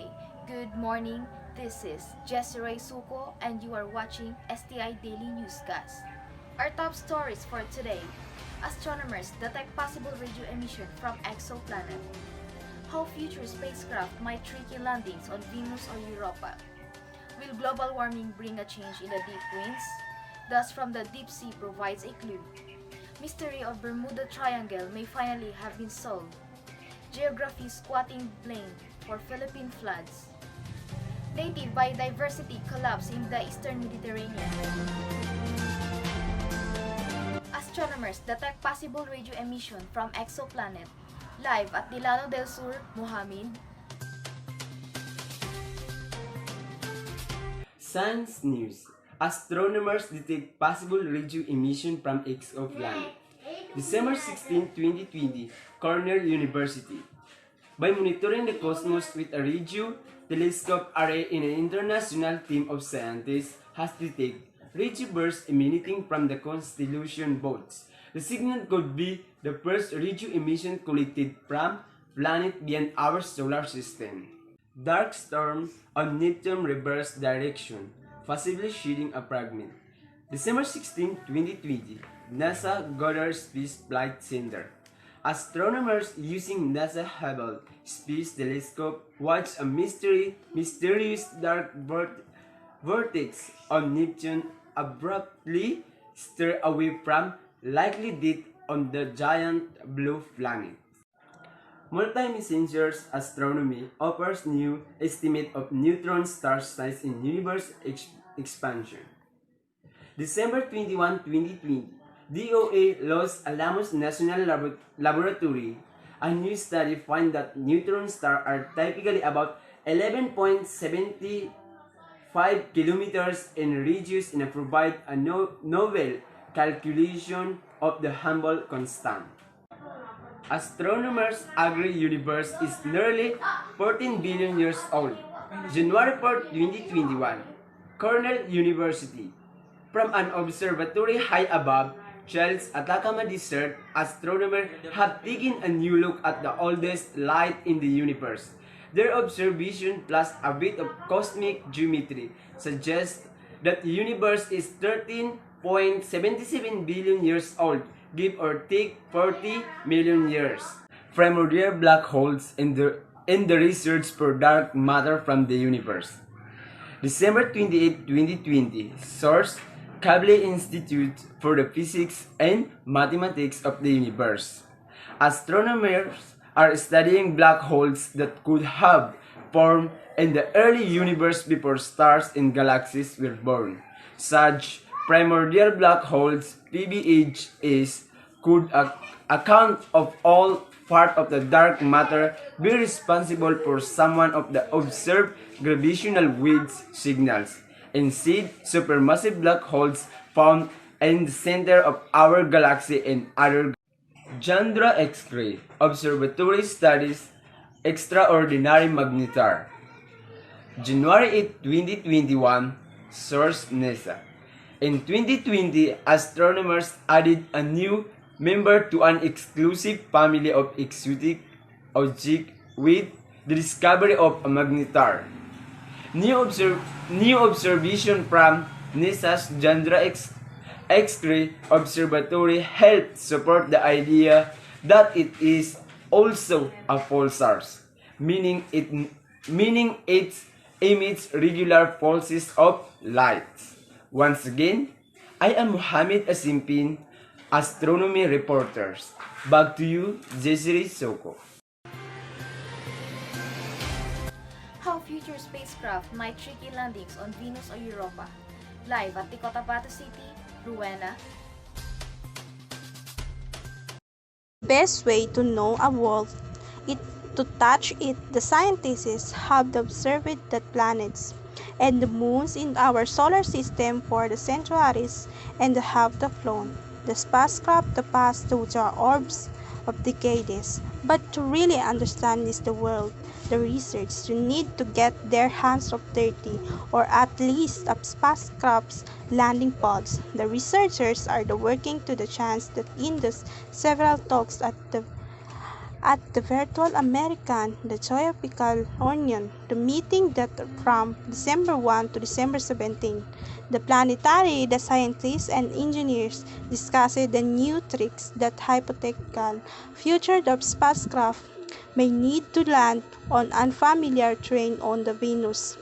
day, good morning. This is Jesseraye Suco and you are watching STI Daily Newscast. Our top stories for today: astronomers detect possible radio emission from exoplanet. How future spacecraft might tricky landings on Venus or Europa. Will global warming bring a change in the deep winds? Dust from the deep sea provides a clue. Mystery of Bermuda Triangle may finally have been solved. Geography squatting blame for Philippine floods. Native biodiversity collapse in the eastern Mediterranean. Astronomers detect possible radio emission from exoplanet. Live at Delano del Sur, Mohammed. Science News. Astronomers detect possible radio emission from exoplanet. December 16, 2020, Cornell University. By monitoring the cosmos with a radio telescope array, an international team of scientists has detected radio bursts emanating from the constellation Boats. The signal could be the first radio emission collected from planet beyond our solar system. Dark storm on Neptune reverse direction, possibly shedding a fragment. December 16, 2020, NASA Goddard Space Flight Center. Astronomers using NASA Hubble Space Telescope watched a mysterious dark vortex on Neptune abruptly stir away from likely death on the giant blue planet. Multi-messenger astronomy offers new estimate of neutron star size in universe expansion. December 21, 2020, DOA Los Alamos National Laboratory. A new study finds that neutron stars are typically about 11.75 kilometers in radius and provide a novel calculation of the Hubble constant. Astronomers agree universe is nearly 14 billion years old. January 4, 2021, Cornell University. From an observatory high above Chile's Atacama Desert, astronomers have taken a new look at the oldest light in the universe. Their observation plus a bit of cosmic geometry suggests that the universe is 13.77 billion years old, give or take 40 million years. Primordial black holes in the research for dark matter from the universe. December 28, 2020, source Kavli Institute for the Physics and Mathematics of the Universe. Astronomers are studying black holes that could have formed in the early universe before stars and galaxies were born. Such primordial black holes, PBHs, could account of all part of the dark matter be responsible for some of the observed gravitational waves signals. Instead, supermassive black holes found in the center of our galaxy and other Chandra X-ray Observatory studies extraordinary magnetar. January 8, 2021, source NASA. In 2020, astronomers added a new member to an exclusive family of exotic objects with the discovery of a magnetar. New observation from NASA's Chandra X-ray Observatory helped support the idea that it is also a pulsar, meaning it emits regular pulses of light. Once again, I am Mohammed Asimpin, astronomy reporters. Back to you, Jesseraye Suco. How future spacecraft might tricky landings on Venus or Europa. Live at the CORABATO City, Rowena. Best way to know a world is to touch it. The scientists have observed that planets and the moons in our solar system for the centuries and have flown the spacecraft to pass through the orbs of decades. But to really understand the world, the researchers need to get their hands on 30 or at least of spacecraft's landing pods. The researchers are working to the chance that in the several talks at the At the Virtual American, the Geographical Union, the meeting that from December 1 to December 17, the planetary, the scientists and engineers discussed the new tricks that hypothetical future of spacecraft may need to land on unfamiliar terrain on the Venus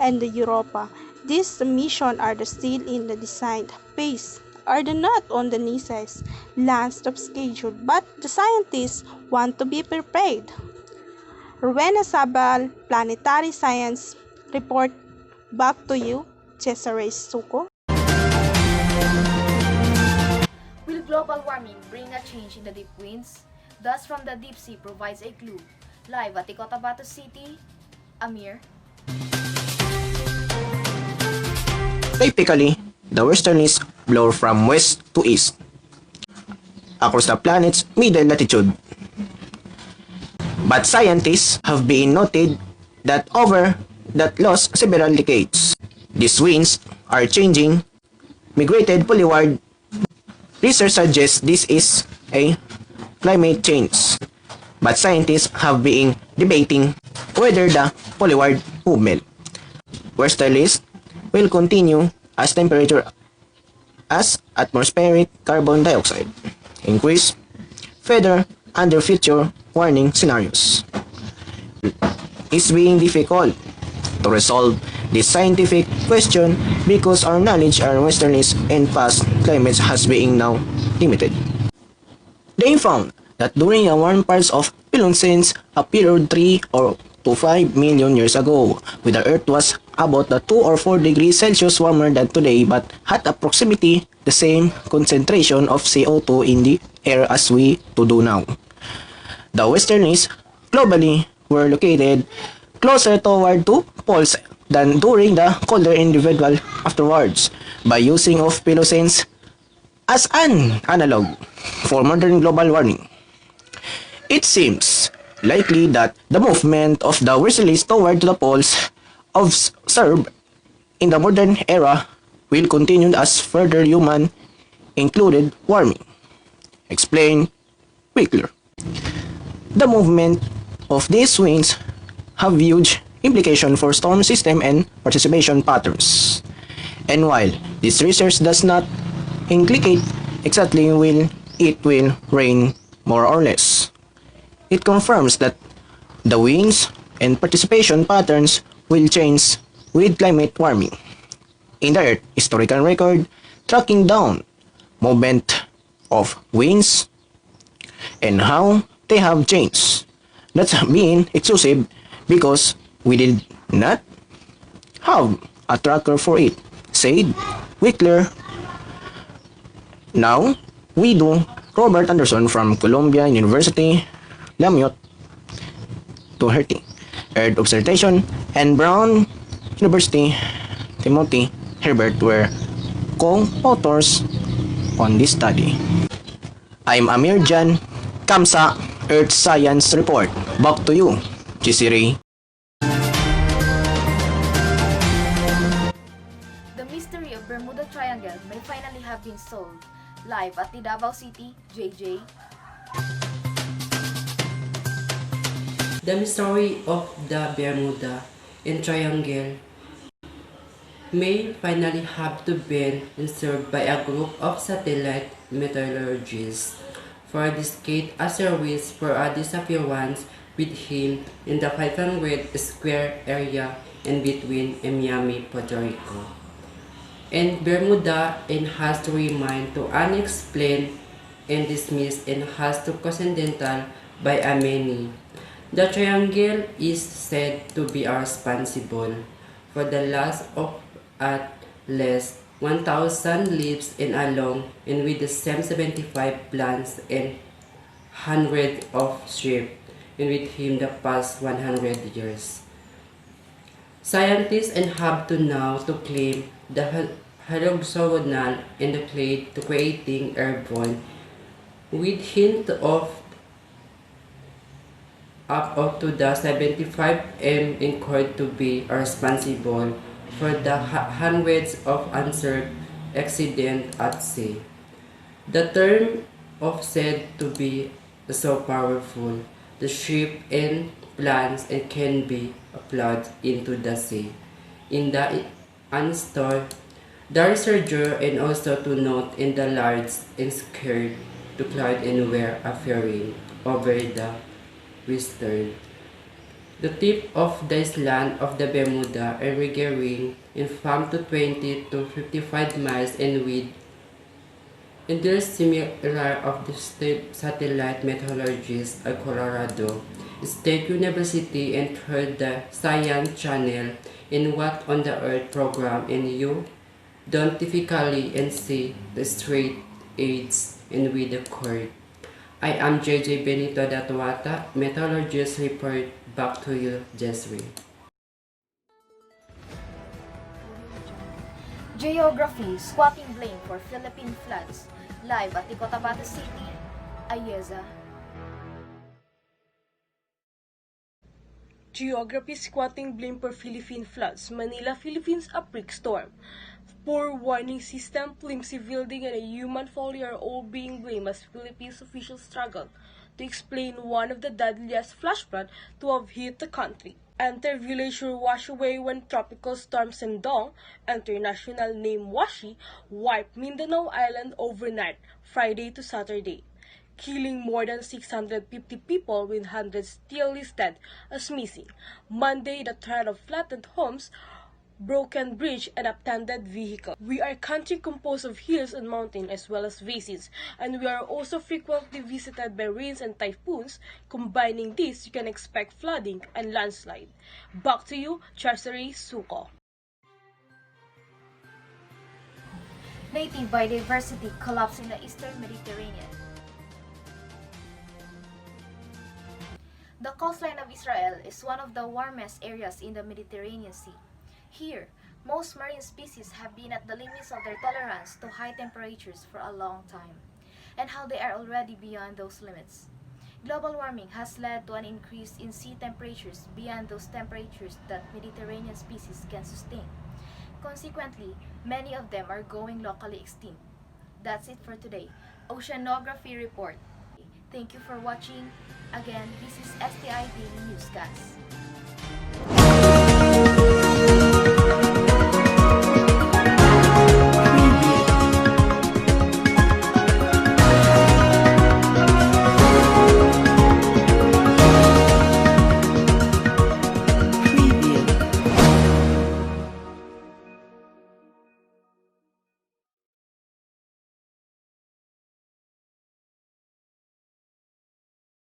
and the Europa. These missions are still in the design phase, are not on the NASA's last of schedule, but the scientists want to be prepared. Rowena Sabal, Planetary Science Report. Back to you, Jesseraye Suco. Will global warming bring a change in the deep winds? Dust from the deep sea provides a clue. Live at CORABATO City, Amir. Typically, the westerlies blow from west to east across the planet's middle latitude. But scientists have been noted that over that last several decades, these winds are changing. Migrated polyward research suggests this is a climate change, but scientists have been debating whether the polyward movement westerlies will continue as temperature as atmospheric carbon dioxide increase further under future warning scenarios. It's being difficult to resolve this scientific question because our knowledge on westerlies and past climates has been now limited. They found that during the warm parts of Paleocene, a period 3 or to 5 million years ago, when the Earth was about the 2 or 4 degrees Celsius warmer than today but had approximately the same concentration of CO2 in the air as we do now. The westerlies globally were located closer toward two poles than during the colder individual afterwards by using of Paleocene as an analog for modern global warming. It seems likely that the movement of the westerlies toward the poles observed in the modern era will continue as further human-included warming. Explain Wickler. The movement of these winds have huge implications for storm system and participation patterns. And while this research does not indicate exactly when it will rain more or less, it confirms that the winds and participation patterns will change with climate warming. In the Earth historical record, tracking down movement of winds and how they have changed. That's being exclusive because we did not have a tracker for it, said Wickler. Now, we do. Robert Anderson from Columbia University, Lamiot, 230, Earth Observation, and Brown University, Timothy Herbert were co-authors on this study. I'm Amir Jan, Kamsa Earth Science Report. Back to you, Jesseraye. The mystery of Bermuda Triangle may finally have been solved. Live at the Davao City, JJ. The mystery of the Bermuda Triangle may finally have to be answered by a group of satellite meteorologists. For a decade, a service for a disappearance with him in the 500 square area in between Miami, Puerto Rico, and Bermuda, and has to remain to unexplained and dismissed and has to coincidental by a many. The triangle is said to be responsible for the loss of at least 1,000 lives and along and with the same 75 plants and hundreds of sheep and with him the past 100 years. Scientists and have to now to claim the hexagonal and the clade to creating airborne with hint of up to the 75 m incurred to be responsible for the hundreds of answered accidents at sea. The term of said to be so powerful the ship and plants and can be applied into the sea. In the uninstalled, the researcher and also to note in the large and scared to cloud and were appearing over the western. The tip of the island of the Bermuda irregular in from to 20 to 55 miles in width. And there is similar of the state satellite methodologies at Colorado State University entered the Science Channel in What on the Earth program and you don't typically and see the straight aids and with the cord. I am JJ Benito Datuata, Methodologist report back to you, Jesseraye. Geography, squatting blame for Philippine floods. Live at CORABATO City, Ayeza. Geography squatting blame for Philippine floods. Manila, Philippines, a freak storm. Poor warning system, flimsy building, and a human failure are all being blamed as Philippines officials struggle to explain one of the deadliest flash flood to have hit the country. Enter village wash away when tropical storm Sendong, international name Washi, wiped Mindanao Island overnight, Friday to Saturday, killing more than 650 people with hundreds still listed as missing. Monday, the threat of flattened homes, broken bridge, and upended vehicle. We are a country composed of hills and mountains as well as basins, and we are also frequently visited by rains and typhoons. Combining this, you can expect flooding and landslide. Back to you, Jesseraye Suco. Native biodiversity collapse in the eastern Mediterranean. The coastline of Israel is one of the warmest areas in the Mediterranean Sea. Here, most marine species have been at the limits of their tolerance to high temperatures for a long time, and how they are already beyond those limits. Global warming has led to an increase in sea temperatures beyond those temperatures that Mediterranean species can sustain. Consequently, many of them are going locally extinct. That's it for today. Oceanography Report. Thank you for watching. Again, this is STI Daily Newscast.